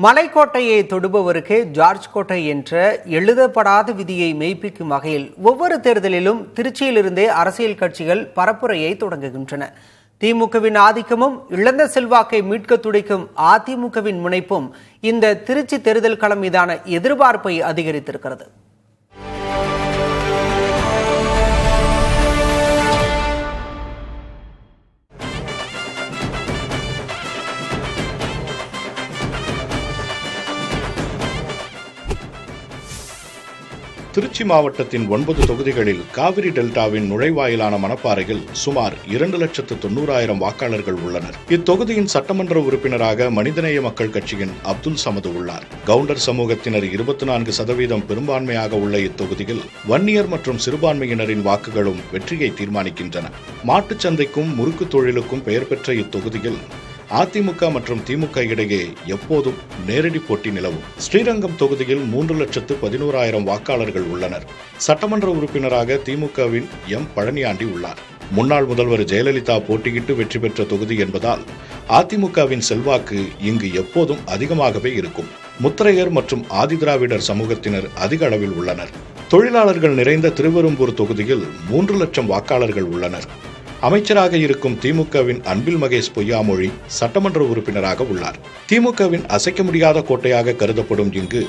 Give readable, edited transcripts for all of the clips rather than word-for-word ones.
மலைக்கோட்டையை தொடுபவருக்கு George கோட்டை என்ற எழுதப்படாத விதியை மெய்ப்பிக்கும் வகையில் ஒவ்வொரு தேர்தலிலும் திருச்சியிலிருந்தே அரசியல் கட்சிகள் பரப்புரையை தொடங்குகின்றன. திமுகவின் ஆதிக்கமும் இழந்த செல்வாக்கை மீட்க துடிக்கும் அதிமுகவின் முனைப்பும் இந்த திருச்சி தேர்தல் களம் மீதான எதிர்பார்ப்பை அதிகரித்திருக்கிறது. திருச்சி மாவட்டத்தின் 9 தொகுதிகளில் காவிரி டெல்டாவின் நுழைவாயிலான மணப்பாறையில் சுமார் 2,90,000 வாக்காளர்கள் உள்ளனர். இத்தொகுதியின் சட்டமன்ற உறுப்பினராக மனிதநேய மக்கள் கட்சியின் அப்துல் சமது உள்ளார். கவுண்டர் சமூகத்தினர் 24% பெரும்பான்மையாக உள்ள இத்தொகுதியில் வன்னியர் மற்றும் சிறுபான்மையினரின் வாக்குகளும் வெற்றியை தீர்மானிக்கின்றன. மாட்டுச் சந்தைக்கும் முறுக்கு தொழிலுக்கும் பெயர் பெற்ற இத்தொகுதியில் அதிமுக மற்றும் திமுக இடையே எப்போதும் நேரடி போட்டி நிலவும். ஸ்ரீரங்கம் தொகுதியில் 3,11,000 வாக்காளர்கள் உள்ளனர். சட்டமன்ற உறுப்பினராக திமுகவின் எம் பழனியாண்டி உள்ளார். முன்னாள் முதல்வர் ஜெயலலிதா போட்டியிட்டு வெற்றி பெற்ற தொகுதி என்பதால் அதிமுகவின் செல்வாக்கு இங்கு எப்போதும் அதிகமாகவே இருக்கும். முத்திரையர் மற்றும் ஆதிதிராவிடர் சமூகத்தினர் அதிக அளவில் உள்ளனர். தொழிலாளர்கள் நிறைந்த திருவெரும்பூர் தொகுதியில் 3 லட்சம் வாக்காளர்கள் உள்ளனர். அமைச்சராக இருக்கும் திமுகவின் அன்பில் மகேஷ் பொய்யாமொழி சட்டமன்ற உறுப்பினராக உள்ளார். திமுகவின் அசைக்க முடியாத கோட்டையாக கருதப்படும் இங்கு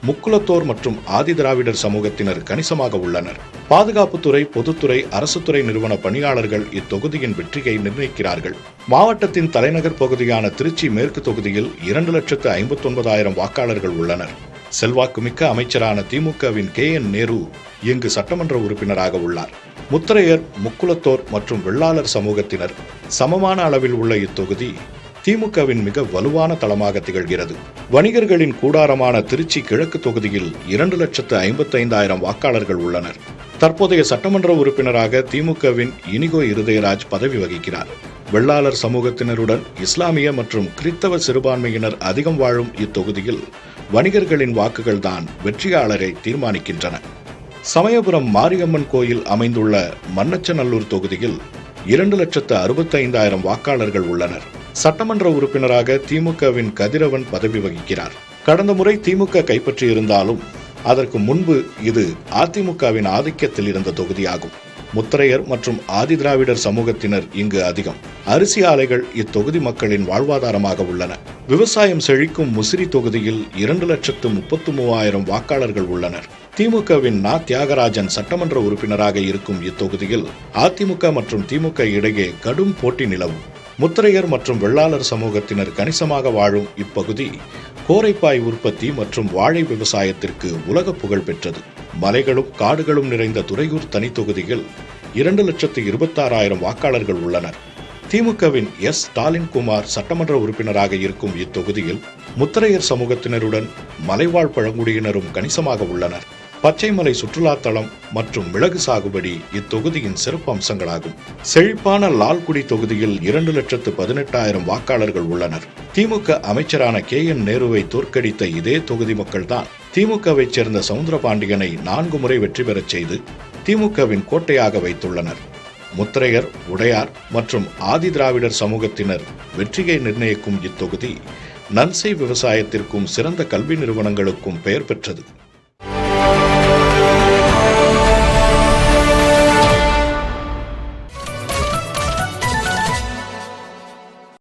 முக்குலத்தோர் மற்றும் ஆதிதிராவிடர் சமூகத்தினர் கணிசமாக உள்ளனர். பாதுகாப்புத்துறை, பொதுத்துறை, அரசுத்துறை நிறுவன பணியாளர்கள் இத்தொகுதியின் வெற்றியை நிர்ணயிக்கிறார்கள். மாவட்டத்தின் தலைநகர் பகுதியான திருச்சி மேற்கு தொகுதியில் 2,59,000 வாக்காளர்கள் உள்ளனர். செல்வாக்குமிக்க அமைச்சரான திமுகவின் KN நேரு இங்கு சட்டமன்ற உறுப்பினராக உள்ளார். முத்திரையர், முக்குலத்தோர் மற்றும் வெள்ளாளர் சமூகத்தினர் சமமான அளவில் உள்ள இத்தொகுதி திமுகவின் மிக வலுவான தளமாக திகழ்கிறது. வணிகர்களின் கூடாரமான திருச்சி கிழக்கு தொகுதியில் 2,55,000 வாக்காளர்கள் உள்ளனர். தற்போதைய சட்டமன்ற உறுப்பினராக திமுகவின் இனிகோ இருதயராஜ் பதவி வகிக்கிறார். வெள்ளாளர் சமூகத்தினருடன் இஸ்லாமிய மற்றும் கிறித்தவ சிறுபான்மையினர் அதிகம் வாழும் இத்தொகுதியில் வணிகர்களின் வாக்குகள்தான் வெற்றியாளரை தீர்மானிக்கின்றன. சமயபுரம் மாரியம்மன் கோயில் அமைந்துள்ள மண்ணச்சநல்லூர் தொகுதியில் 2,65,000 வாக்காளர்கள் உள்ளனர். சட்டமன்ற உறுப்பினராக திமுகவின் கதிரவன் பதவி வகிக்கிறார். கடந்த முறை திமுக கைப்பற்றியிருந்தாலும் அதற்கு முன்பு இது அதிமுகவின் ஆதிக்கத்தில் இருந்த தொகுதியாகும். முத்திரையர் மற்றும் ஆதிதிராவிடர் சமூகத்தினர் இங்கு அதிகம். அரிசி ஆலைகள் இத்தொகுதி மக்களின் வாழ்வாதாரமாக உள்ளன. விவசாயம் செழிக்கும் முசிறி தொகுதியில் 2,33,000 வாக்காளர்கள் உள்ளனர். திமுகவின் நா. தியாகராஜன் சட்டமன்ற உறுப்பினராக இருக்கும் இத்தொகுதியில் அதிமுக மற்றும் திமுக இடையே கடும் போட்டி நிலவும். முத்திரையர் மற்றும் வெள்ளாளர் சமூகத்தினர் கணிசமாக வாழும் இப்பகுதி கோரைப்பாய் உற்பத்தி மற்றும் வாழை விவசாயத்திற்கு உலக புகழ் பெற்றது. மலைகளும் காடுகளும் நிறைந்த துறையூர் தனி தொகுதியில் 2,26,000 வாக்காளர்கள் உள்ளனர். திமுகவின் ஸ்டாலின் குமார் சட்டமன்ற உறுப்பினராக இருக்கும் இத்தொகுதியில் முத்திரையர் சமூகத்தினருடன் மலைவாழ் பழங்குடியினரும் கணிசமாக உள்ளனர். பச்சைமலை சுற்றுலாத்தலம் மற்றும் மிளகு சாகுபடி இத்தொகுதியின் சிறப்பு அம்சங்களாகும். செழிப்பான லால்குடி தொகுதியில் 2,18,000 வாக்காளர்கள் உள்ளனர். திமுக அமைச்சரான KN நேருவை தோற்கடித்த இதே தொகுதி மக்கள்தான் திமுகவை சேர்ந்த சவுந்தரபாண்டியனை 4 முறை வெற்றி பெறச் செய்து திமுகவின் கோட்டையாக வைத்துள்ளனர். முத்திரையர், உடையார் மற்றும் ஆதிதிராவிடர் சமூகத்தினர் வெற்றியை நிர்ணயிக்கும் இத்தொகுதி நன்செய் விவசாயத்திற்கும் சிறந்த கல்வி நிறுவனங்களுக்கும் பெயர் பெற்றது.